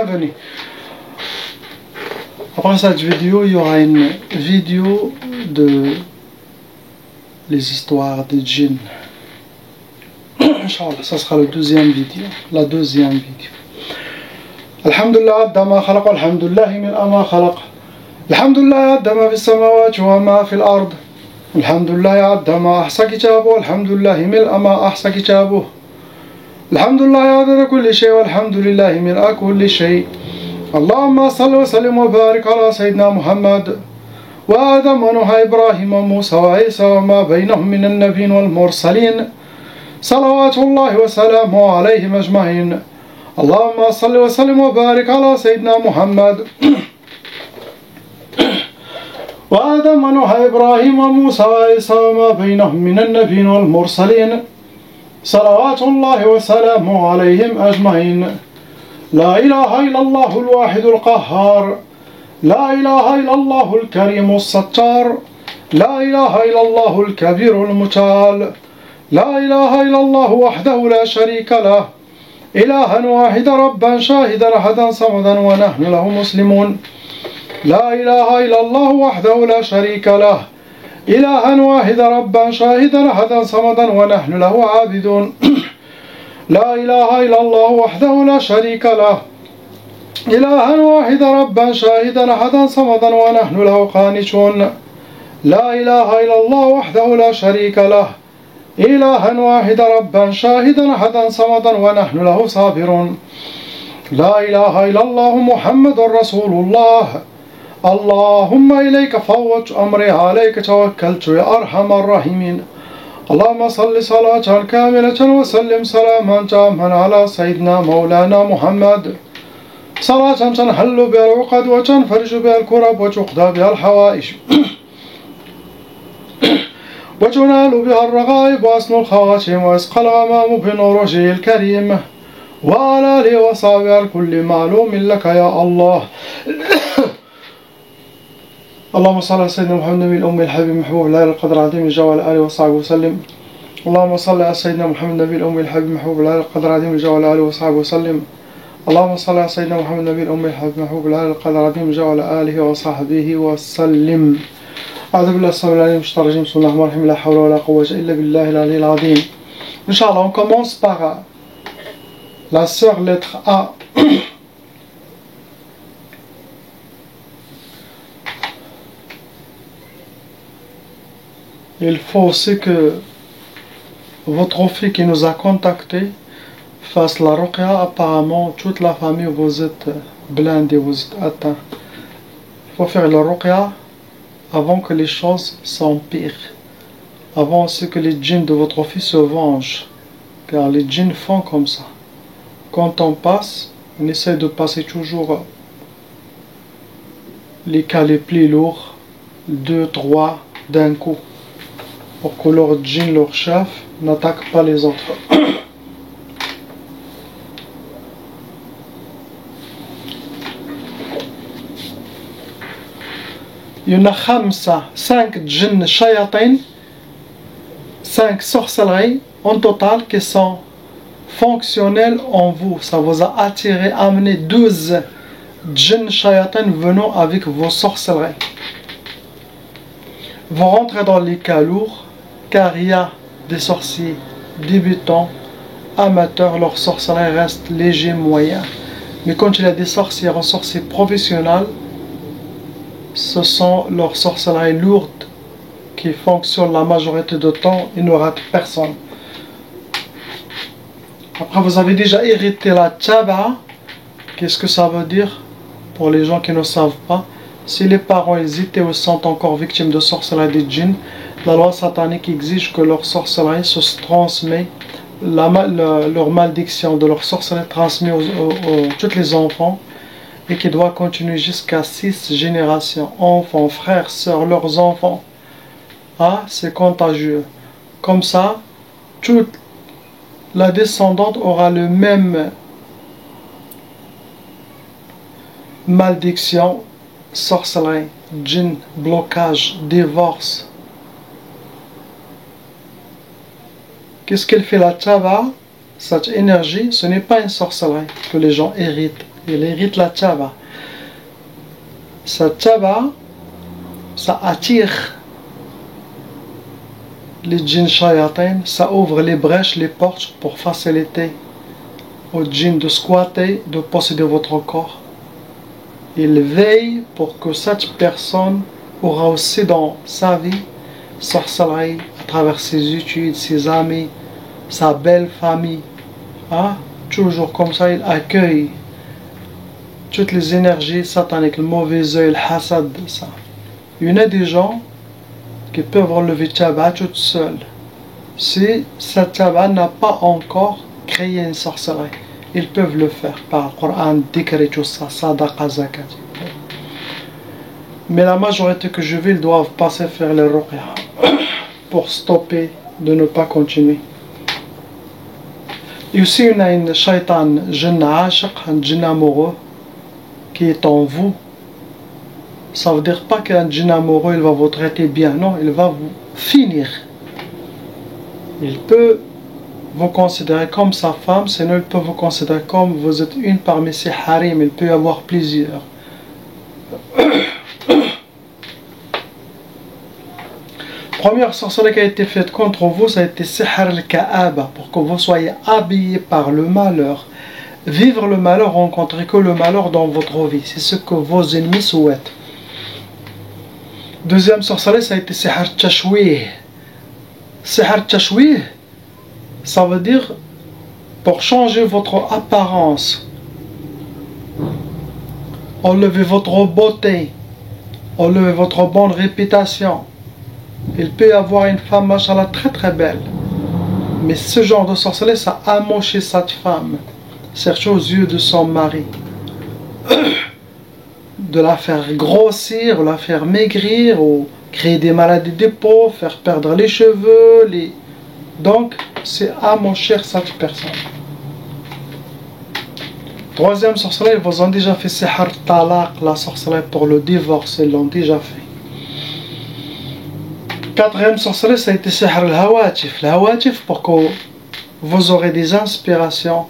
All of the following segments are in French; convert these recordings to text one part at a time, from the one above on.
bienvenue. Après cette vidéo, il y aura une vidéo de les histoires des djinns. Inch'Allah, ça sera la deuxième vidéo. Alhamdulillah, adda ma khalaq, alhamdulillah min ma khalaq. Alhamdulillah, adda ma fis samawati wa ma fil ard. Alhamdulillah, adda ma ahsa kitabuhu, alhamdulillah min ma ahsa kitabuhu. Alhamdulillah, adda kulli shay, walhamdulillah min kulli shay. اللهم صل وسلم وبارك على سيدنا محمد وآدم ونوح إبراهيم وموسى وعيسى وما بينهم من النبيين والمرسلين صلوات الله وسلامه عليهم أجمعين. اللهم صل وسلم وبارك على سيدنا محمد وآدم ونوح إبراهيم وموسى وعيسى وما بينهم من النبيين والمرسلين صلوات الله وسلامه عليهم أجمعين. لا إله إلا الله الواحد القهار، لا إله إلا الله الكريم الستار، لا إله إلا الله الكبير المتعال، لا إله إلا الله وحده لا شريك له، إلها واحدا ربا شاهدا أحدا صمدا ونحن له مسلمون. لا إله إلا الله وحده لا شريك له، إلها واحدا ربا شاهدا أحدا صمدا ونحن له عابدون. لا إله إلا الله وحده لا شريك له، إلها واحدا ربا شاهدا أحدا صمدا ونحن له قانتون. لا إله إلا الله وحده لا شريك له، إلها واحدا ربا شاهدا أحدا صمدا ونحن له صابرون. لا إله إلا الله محمد رسول الله. اللهم إليك فوضت أمري عليك توكلت يا أرحم الراحمين. اللهم صل صلاة كاملة وسلم سلاما تاما على سيدنا مولانا محمد، صلاة تنحل بها العقد وتنفرج بها الكرب وتقضى بها الحوائج وتنال بها الرغائب وأسن الخواتم ويسقى الغمام بنوره الكريم وعلى آله وصحبه الكل معلوم لك يا الله. اللهم صل على سيدنا محمد النبي الأمي الحبيب محبوب الله القدر العظيم الجاه وعلى آله وصحبه وسلم. اللهم صل على سيدنا محمد النبي الأمي الحبيب محبوب الله القدر العظيم الجاه وعلى آله وصحبه وسلم. اللهم صل على سيدنا محمد النبي الأمي الحبيب محبوب الله القدر العظيم الجاه وعلى آله وصحبه وسلم. أعوذ بالله السميع العليم من الشيطان الرجيم. بسم الله الرحمن الرحيم. لا حول ولا قوة إلا بالله العلي العظيم. Inch'Allah, on commence par la sœur lettre A. Il faut aussi que votre fille qui nous a contacté fasse la ruqya. Apparemment, toute la famille, vous êtes blindés, vous êtes atteints. Il faut faire la ruqya avant que les choses s'empirent. Avant aussi que les djinns de votre fille se vengent. Car les djinns font comme ça. Quand on passe, on essaie de passer toujours les cas les plus lourds, 2, 3 d'un coup, pour que leur djinn, leur chef, n'attaque pas les autres. Il y en a 5 djinns shayatin, 5 sorcelleries en total qui sont fonctionnelles en vous. Ça vous a attiré, amené 12 djinns shayatin venant avec vos sorcelleries. Vous rentrez dans les cas lourds, car il y a des sorciers débutants, amateurs, leur sorcellerie reste léger, moyen. Mais quand il y a des sorciers en sorciers professionnels, ce sont leurs sorcelleries lourdes qui fonctionnent la majorité du temps et ne ratent personne. Après, vous avez déjà hérité la taba. Qu'est-ce que ça veut dire pour les gens qui ne savent pas? Si les parents hésitent ou sont encore victimes de sorcellerie des djinns, la loi satanique exige que leur sorcellerie se transmet, leur malédiction de leur sorcellerie transmet tous les enfants, et qui doit continuer jusqu'à 6 générations, enfants, frères, sœurs, leurs enfants. Ah, c'est contagieux. Comme ça, toute la descendante aura le même malédiction, sorcellerie, djinn, blocage, divorce. Qu'est-ce qu'elle fait la taba? Cette énergie, ce n'est pas une sorcellerie que les gens héritent. il hérite la tchaba. Cette tchaba, ça attire les djinns shayatin, ça ouvre les brèches, les portes pour faciliter aux djinns de squatter, de posséder votre corps. Il veille pour que cette personne aura aussi dans sa vie sorcellerie à travers ses études, ses amis, sa belle famille. Ah, toujours comme ça, il accueille toutes les énergies sataniques, le mauvais œil, le hasad, ça. Il y en a des gens qui peuvent enlever Tchaba toute seule. Si cette Tchaba n'a pas encore créé une sorcellerie, ils peuvent le faire par le Coran, dhikr et tout ça, sadaqa, zakat. Mais la majorité que je vis, ils doivent passer faire les ruqya pour stopper, de ne pas continuer. Et aussi, il y a une shaitan, jinn ashiq, un djinn amoureux, qui est en vous. Ça veut dire pas qu'un djinn amoureux il va vous traiter bien, non, il va vous finir. Il peut vous considérer comme sa femme, sinon il peut vous considérer comme vous êtes une parmi ses harim, il peut y avoir plusieurs. Première sorcellerie qui a été faite contre vous, ça a été sihr al-ka'aba, pour que vous soyez habillés par le malheur. Vivre le malheur, rencontrer que le malheur dans votre vie, c'est ce que vos ennemis souhaitent. Deuxième sorcellerie, ça a été sihr tashwih. Sihr tashwih, ça veut dire pour changer votre apparence, enlever votre beauté, enlever votre bonne réputation. Il peut y avoir une femme, machallah, très très belle. Mais ce genre de sorcellerie, ça a amoché cette femme, chercher aux yeux de son mari. De la faire grossir, ou la faire maigrir, ou créer des maladies de peau, faire perdre les cheveux. Donc, c'est amocher cette personne. Troisième sorcellerie, ils vous ont déjà fait sihr talaq, la sorcellerie pour le divorce, ils l'ont déjà fait. Quatrième sorcellerie, ça a été sihr al-hawatif. Le hawatif, pour que vous aurez des inspirations,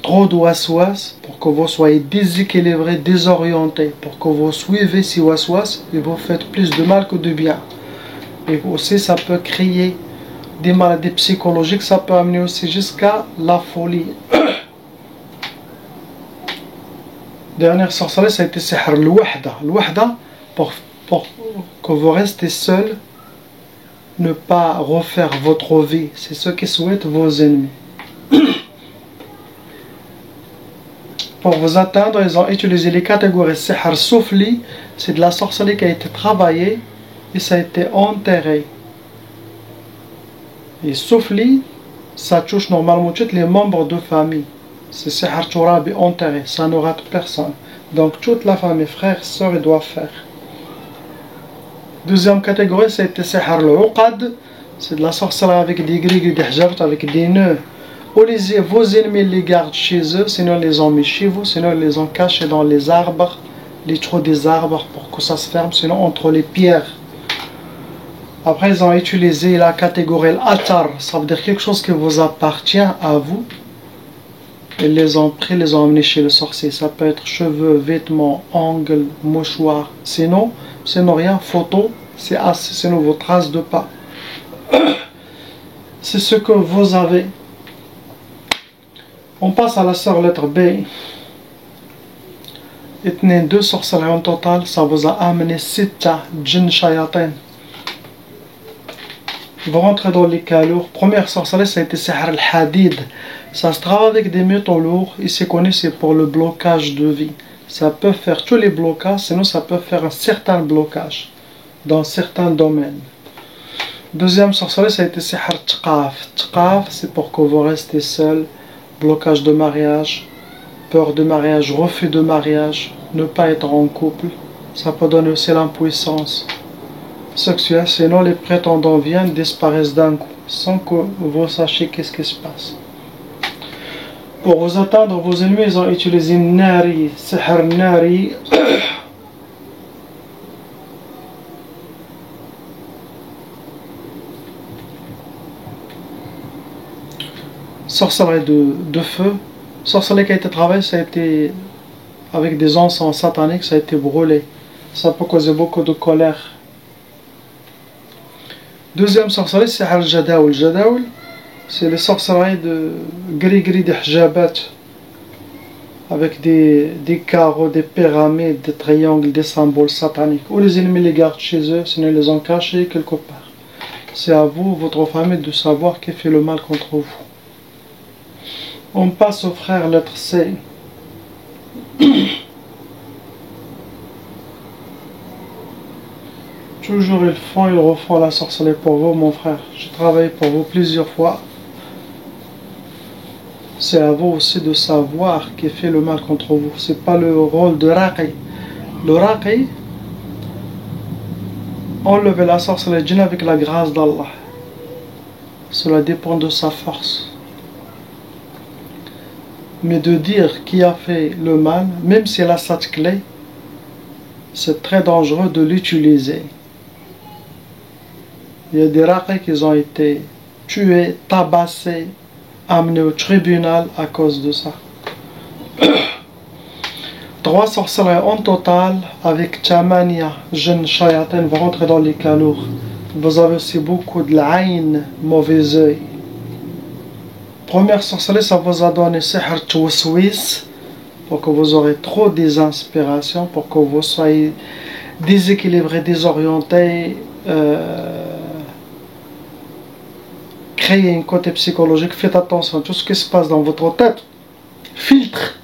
trop de waswas, pour que vous soyez déséquilibrés, désorientés, pour que vous suivez ces waswas et vous faites plus de mal que de bien. Et aussi, ça peut créer des maladies psychologiques, ça peut amener aussi jusqu'à la folie. Dernière sorcellerie, ça a été sihr al-wahda. Al-wahda, pour que vous restez seul, ne pas refaire votre vie. C'est ce que souhaitent vos ennemis. Pour vous atteindre, ils ont utilisé les catégories sihr soufli, c'est de la sorcellerie qui a été travaillée et ça a été enterré. Et soufli, ça touche normalement tous les membres de famille. C'est sihr turabi enterré, ça ne rate personne. Donc toute la famille, frères, sœurs, ils doivent faire. Deuxième catégorie, c'était sihr al-uqad, c'est de la sorcellerie avec des grilles, des hijabs, avec des nœuds. Vos ennemis les gardent chez eux, sinon ils les ont mis chez vous, sinon ils les ont cachés dans les arbres, les trous des arbres pour que ça se ferme, sinon entre les pierres. Après, ils ont utilisé la catégorie l'atar, ça veut dire quelque chose qui vous appartient à vous. Ils les ont pris, les ont emmenés chez le sorcier. Ça peut être cheveux, vêtements, ongles, mouchoirs. Sinon rien, photo, c'est assez, sinon vos traces de pas. C'est ce que vous avez. On passe à la sœur lettre B. Et tenez 2 sorcelleries en total, ça vous a amené 6 djinn shayatin. Vous rentrez dans les cas lourds. Première sorcellerie, ça a été sihr al-hadid. Ça se travaille avec des métaux lourds. Et c'est connu, c'est pour le blocage de vie. Ça peut faire tous les blocages, sinon ça peut faire un certain blocage dans certains domaines. Deuxième sorcellerie, ça a été sihr tqaf. Tqaf, c'est pour que vous restez seul. Blocage de mariage, peur de mariage, refus de mariage, ne pas être en couple. Ça peut donner aussi l'impuissance sexuelle, sinon les prétendants viennent, disparaissent d'un coup, sans que vous sachiez qu'est-ce qui se passe. Pour vous atteindre, vos ennemis, ils ont utilisé Nari, sihr Nari. Sorcellerie de feu, Sorcellerie qui a été travaillée, ça a été avec des encens sataniques, ça a été brûlé. Ça peut causer beaucoup de colère. Deuxième sorcellerie, c'est al-jadaoul. Jadaoul, c'est les sorcelleries de gris-gris des hijabat, avec des carreaux, des pyramides, des triangles, des symboles sataniques. Ou les ennemis les gardent chez eux, sinon ils les ont cachés quelque part. C'est à vous, votre famille, de savoir qui fait le mal contre vous. On passe au frère lettre C. Toujours ils refont la sorcellerie pour vous, mon frère. J'ai travaillé pour vous plusieurs fois. C'est à vous aussi de savoir qui fait le mal contre vous. C'est pas le rôle de Raqi. Le Raqi, enlever la sorcellerie djinn avec la grâce d'Allah. Cela dépend de sa force. Mais de dire qui a fait le mal, même si elle a cette clé, c'est très dangereux de l'utiliser. Il y a des Raqi qui ont été tués, tabassés, amenés au tribunal à cause de ça. 3 sorcelleries en total avec Tamania, jinn, shayatin, vont rentrer dans les cas lourds. Vous avez aussi beaucoup de l'aïn, mauvais œil. Première sorcellerie, ça vous a donné sihr twiswis, pour que vous aurez trop des inspirations, pour que vous soyez déséquilibré, désorienté, créer un côté psychologique. Faites attention à tout ce qui se passe dans votre tête. Filtre.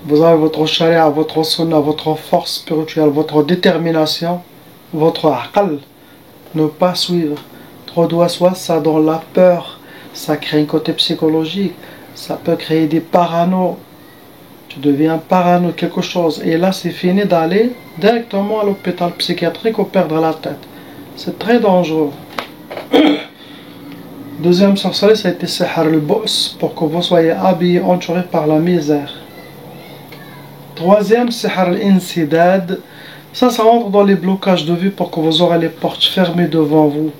Vous avez votre sharia, votre sunna, votre force spirituelle, votre détermination, votre aql. Ne pas suivre. Trop d'ouaswas, ça donne la peur. Ça crée un côté psychologique. Ça peut créer des paranos. Tu deviens parano quelque chose. Et là, c'est fini d'aller directement à l'hôpital psychiatrique ou perdre la tête. C'est très dangereux. Deuxième sorcellerie, ça a été sihr al-Bu's, pour que vous soyez habillés, entourés par la misère. Troisième, sihr al-Insidad. Ça rentre dans les blocages de vue pour que vous aurez les portes fermées devant vous.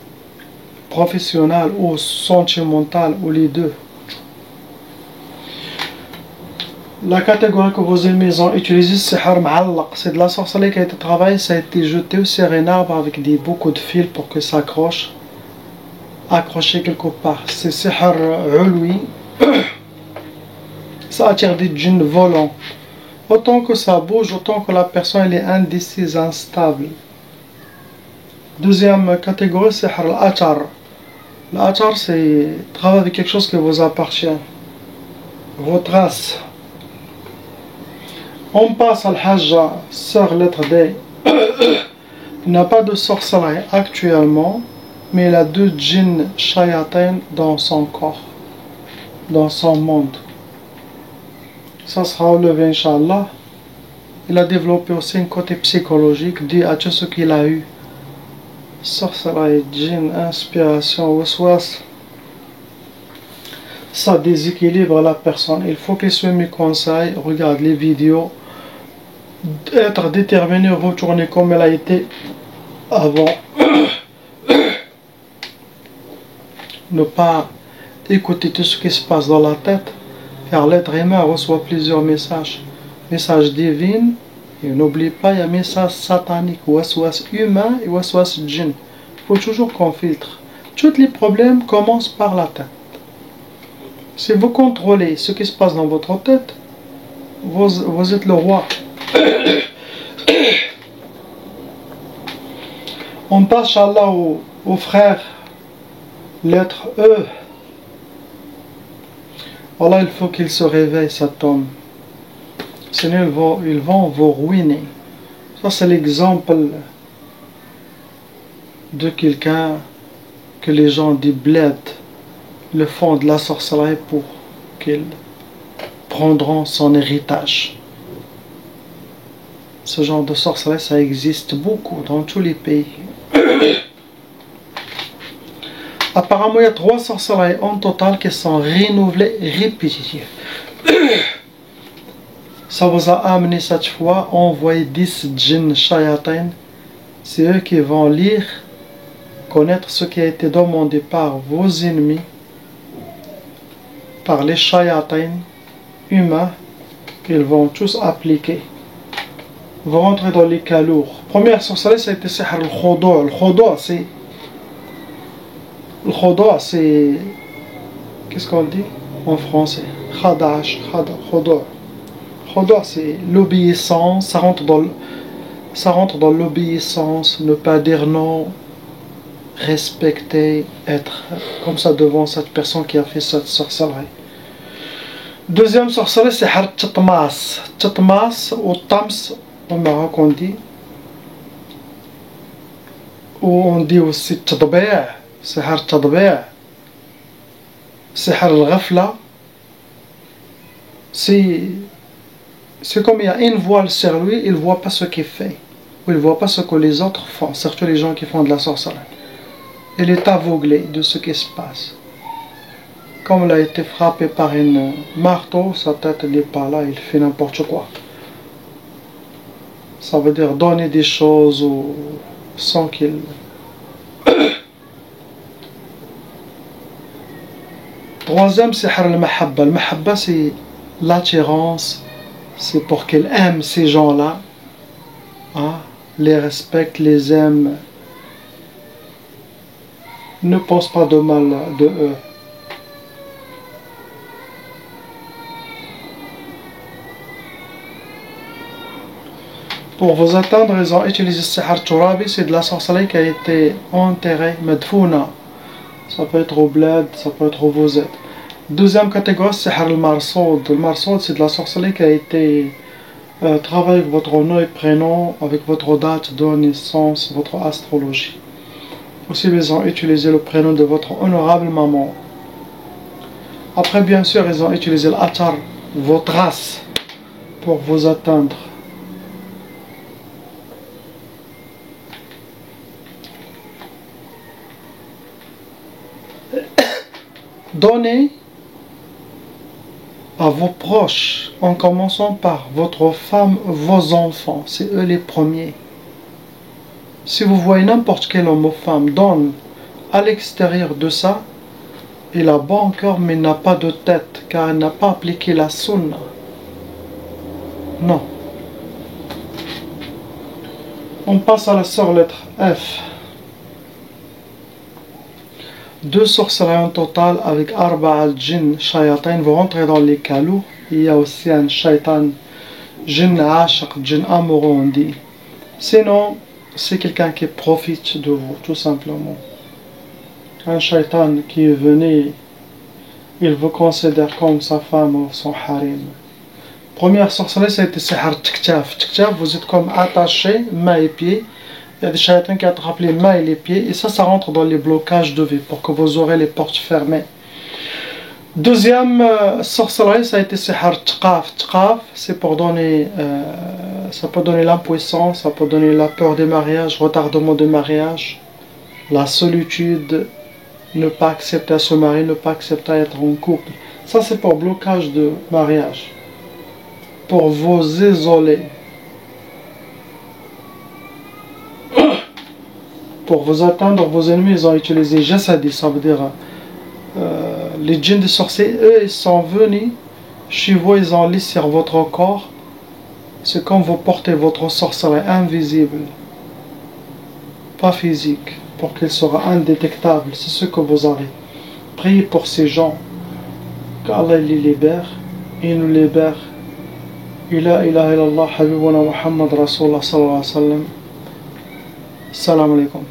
Professionnel ou sentimental, ou les deux. La catégorie que vos ennemis ont utilisée, c'est sihr ma'allaq. C'est de la sorcellerie qui a été travaillée, ça a été jeté sur un arbre avec beaucoup de fils pour que ça accroche. Accroché quelque part. C'est sihr ulwi. Ça attire des djinns volants. Autant que ça bouge, autant que la personne elle est indécise, instable. Deuxième catégorie, c'est sihr al-atar. L'atar, c'est travailler avec quelque chose qui vous appartient. Vos traces. On passe à l'hajja, sœur lettre D. Il n'a pas de sorcellerie actuellement, mais il a 2 djinns shayatin dans son corps, dans son monde. Ça sera enlevé, Inch'Allah. Il a développé aussi un côté psychologique dû à tout ce qu'il a eu. Sorcellerie, djinn, inspiration, waswas. Ça déséquilibre la personne. Il faut qu'il suive mes conseils, regarde les vidéos, être déterminé, retourner comme elle a été avant. Ne pas écouter tout ce qui se passe dans la tête, car l'être humain reçoit plusieurs messages. Messages divins, et n'oublie pas, il y a un message satanique, waswas humain et waswas djinn. Il faut toujours qu'on filtre. Tous les problèmes commencent par la tête. Si vous contrôlez ce qui se passe dans votre tête, vous êtes le roi. On passe, Inch'Allah, au frère, lettre E. Voilà, il faut qu'il se réveille, cet homme. Sinon, ils vont vous ruiner. Ça, c'est l'exemple de quelqu'un que les gens du bled le font de la sorcellerie pour qu'ils prendront son héritage. Ce genre de sorcellerie, ça existe beaucoup dans tous les pays. Apparemment, il y a 3 sorcelleries en total qui sont renouvelées, répétitives. Ça vous a amené cette fois à envoyer 10 djinns shayatin. C'est eux qui vont lire, connaître ce qui a été demandé par vos ennemis, par les shayatin humains, ils vont tous appliquer, vont rentrer dans les cas lourds. Première sorcellerie, ça a été sihr al-khudu'. Le khudu' c'est qu'est-ce qu'on dit en français? Khadash, khudu'. Khudu' c'est l'obéissance, ça rentre dans l'obéissance, ne pas dire non, respecter, être comme ça devant cette personne qui a fait cette sorcellerie. Deuxième sorcellerie, c'est har tchitmas. Tchitmas ou tams au Maroc on dit. Ou on dit aussi tadbi', c'est har tadbi'. C'est har al-ghafla. C'est comme il y a une voile sur lui, il ne voit pas ce qu'il fait. Ou il ne voit pas ce que les autres font, surtout les gens qui font de la sorcellerie. Il est aveuglé de ce qui se passe. Comme il a été frappé par un marteau, sa tête n'est pas là, il fait n'importe quoi. Ça veut dire donner des choses sans qu'il... Troisième, c'est har al-mahabba. Le mahabba, c'est l'attirance. C'est pour qu'il aime ces gens-là. Hein, les respecte, les aime. Ne pense pas de mal de eux. Pour vous atteindre, ils ont utilisé Sihar Turabi, c'est de la sorcellerie qui a été enterrée, Medfouna. Ça peut être au bled, ça peut être au Vosette. Deuxième catégorie, c'est Sihar al-Marsoud. Le Marsoud, c'est de la sorcellerie qui a été travaillée avec votre nom et prénom, avec votre date de naissance, votre astrologie. Aussi, ils ont utilisé le prénom de votre honorable maman. Après, bien sûr, ils ont utilisé l'Atar, votre race, pour vous atteindre. Donnez à vos proches, en commençant par votre femme, vos enfants, c'est eux les premiers. Si vous voyez n'importe quel homme ou femme donne à l'extérieur de ça, il a bon cœur mais n'a pas de tête, car il n'a pas appliqué la sunna. Non. On passe à la sœur-lettre F. 2 sorcelleries en total avec Arba al-Jinn Shayatin. Vous rentrez dans les calous. Il y a aussi un Shaitan, Jinn Ashaq, Jinn amoureux on dit. Sinon, c'est quelqu'un qui profite de vous, tout simplement. Un Shaitan qui est venu, il vous considère comme sa femme ou son harim. Première sorcellerie, ça a été Sihar Tiktaf. Tiktaf, vous êtes comme attaché, mains et pieds. Il y a des shaitans qui attrapent les mains et les pieds, et ça rentre dans les blocages de vie, pour que vous aurez les portes fermées. Deuxième sorcellerie, ça a été Sihar Tqaf. Tqaf, c'est pour donner, ça peut donner l'impuissance, ça peut donner la peur des mariages, retardement des mariages, la solitude, ne pas accepter à se marier, ne pas accepter à être en couple. Ça, c'est pour blocage de mariage, pour vous isoler. Pour vous atteindre, vos ennemis, ils ont utilisé Jassadi, ça veut dire les djinns des sorciers, eux, ils sont venus chez vous, ils ont lis sur votre corps. C'est comme vous portez votre sorcellerie invisible, pas physique, pour qu'il sera indétectable. C'est ce que vous avez. Priez pour ces gens, qu'Allah les libère, et nous libère. La ilaha illallah, habibuna Muhammad Rasulullah sallallahu alayhi wa sallam. Salam alaikum.